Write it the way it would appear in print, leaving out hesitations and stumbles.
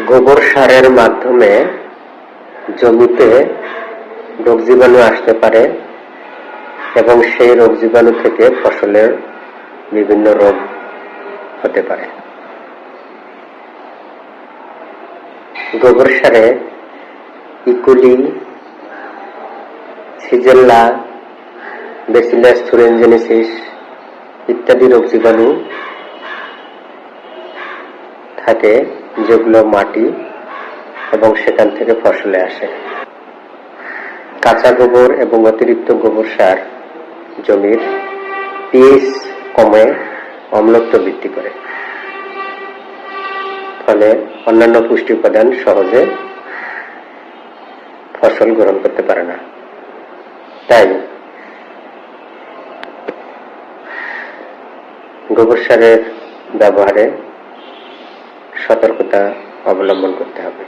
গোবর সারের মাধ্যমে জমিতে রোগ জীবাণু আসতে পারে এবং সেই রোগ জীবাণু থেকে ফসলের বিভিন্ন রোগ হতে পারে। গোবর সারে ইকোলি, সিজেল্লা, ব্যাসিলাস থুরিনজেনেসিস ইত্যাদি রোগ জীবাণু থাকে, যেগুলো মাটি এবং সেখান থেকে ফসলে আসে। কাঁচা গোবর এবং অতিরিক্ত গোবর সার জমির পিএইচ কমে অম্লত্ব বৃদ্ধি করে, ফলে অন্যান্য পুষ্টি উপাদান সহজে ফসল গ্রহণ করতে পারে না। তাই গোবর সারের ব্যবহারে সতর্কতা অবলম্বন করতে হবে।